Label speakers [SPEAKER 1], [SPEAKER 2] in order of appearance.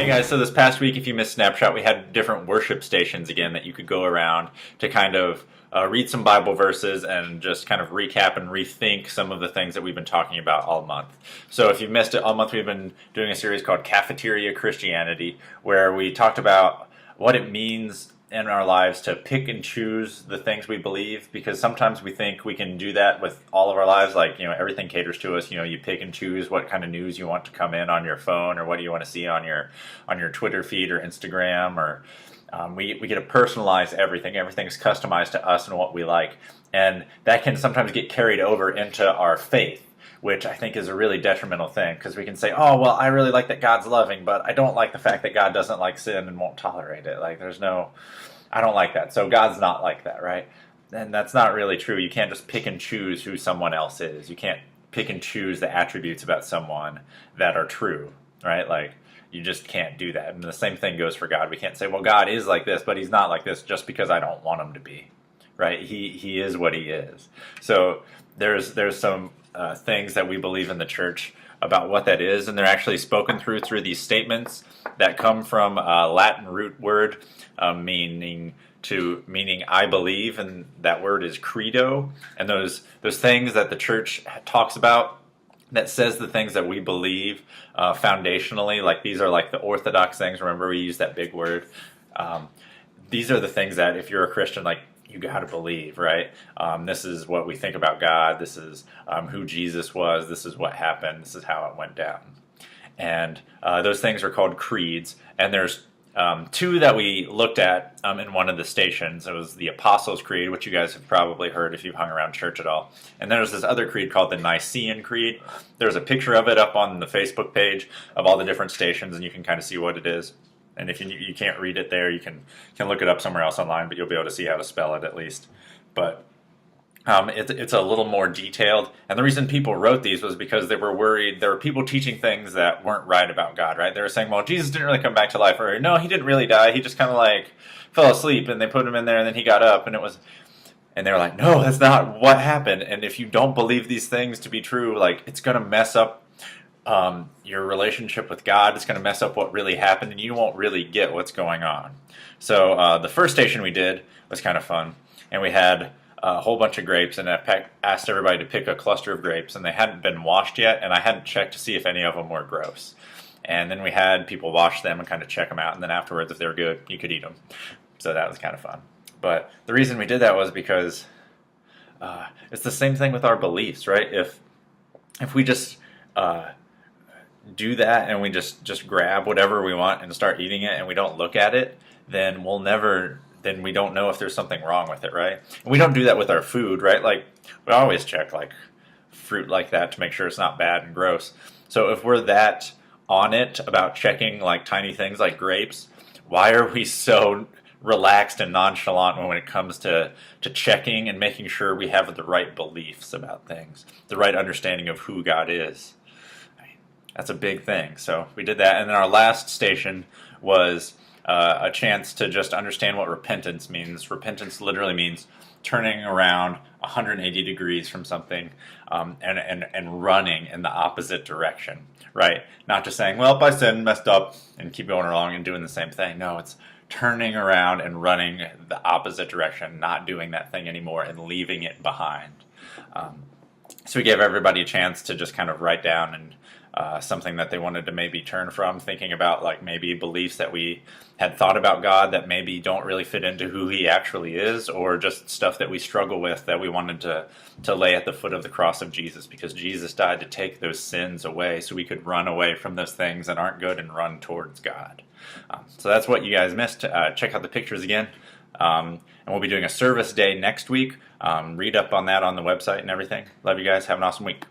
[SPEAKER 1] Hey guys, so this past week, if you missed Snapshot, we had different worship stations again that you could go around to kind of read some Bible verses and just kind of recap and rethink some of the things that we've been talking about all month. So if you missed it all month, we've been doing a series called Cafeteria Christianity, where we talked about what it means in our lives to pick and choose the things we believe, because sometimes we think we can do that with all of our lives, like, everything caters to us. You pick and choose what kind of news you want to come in on your phone, or what do you want to see on your Twitter feed or Instagram, or we get to personalize everything. Everything's customized to us and what we like, and that can sometimes get carried over into our faith, which I think is a really detrimental thing, because we can say, oh, well, I really like that God's loving, but I don't like the fact that God doesn't like sin and won't tolerate it. I don't like that, so God's not like that, right? And that's not really true. You can't just pick and choose who someone else is. You can't pick and choose the attributes about someone that are true, right? You just can't do that. And the same thing goes for God. We can't say, well, God is like this, but he's not like this just because I don't want him to be, right? He is what he is. So there's some things that we believe in the church about what that is, and they're actually spoken through these statements that come from a Latin root word meaning I believe, and that word is credo. And those things that the church talks about, that says the things that we believe foundationally, like these are like the orthodox things. Remember, we use that big word. These are the things that if you're a Christian, you got to believe, right? This is what we think about God. This is who Jesus was. This is what happened. This is how it went down. And those things are called creeds. And there's two that we looked at in one of the stations. It was the Apostles' Creed, which you guys have probably heard if you've hung around church at all. And then there's this other creed called the Nicene Creed. There's a picture of it up on the Facebook page of all the different stations, and you can kind of see what it is. And if you can't read it there, you can look it up somewhere else online, but you'll be able to see how to spell it at least. But it's a little more detailed. And the reason people wrote these was because they were worried. There were people teaching things that weren't right about God, right? They were saying, well, Jesus didn't really come back to life, or no, he didn't really die. He just kind of fell asleep, and they put him in there, and then he got up, and they were like, no, that's not what happened. And if you don't believe these things to be true, it's going to mess up your relationship with God. It's going to mess up what really happened, and you won't really get what's going on. So the first station we did was kind of fun, and we had a whole bunch of grapes, and I asked everybody to pick a cluster of grapes, and they hadn't been washed yet, and I hadn't checked to see if any of them were gross. And then we had people wash them and kind of check them out, and then afterwards, if they were good, you could eat them. So that was kind of fun. But the reason we did that was because it's the same thing with our beliefs, right? If we just do that and we just grab whatever we want and start eating it, and we don't look at it, then we don't know if there's something wrong with it, right? And we don't do that with our food, right? We always check fruit like that to make sure it's not bad and gross. So if we're that on it about checking tiny things like grapes, why are we so relaxed and nonchalant when it comes to checking and making sure we have the right beliefs about things, the right understanding of who God is? That's a big thing. So we did that. And then our last station was a chance to just understand what repentance means. Repentance literally means turning around 180 degrees from something and running in the opposite direction, right? Not just saying, well, I sinned, messed up, and keep going along and doing the same thing. No, it's turning around and running the opposite direction, not doing that thing anymore and leaving it behind. So we gave everybody a chance to just kind of write down and something that they wanted to maybe turn from, thinking about maybe beliefs that we had thought about God that maybe don't really fit into who he actually is, or just stuff that we struggle with that we wanted to lay at the foot of the cross of Jesus, because Jesus died to take those sins away so we could run away from those things that aren't good and run towards God. So that's what you guys missed. Check out the pictures again. And we'll be doing a service day next week. Read up on that on the website and everything. Love you guys. Have an awesome week.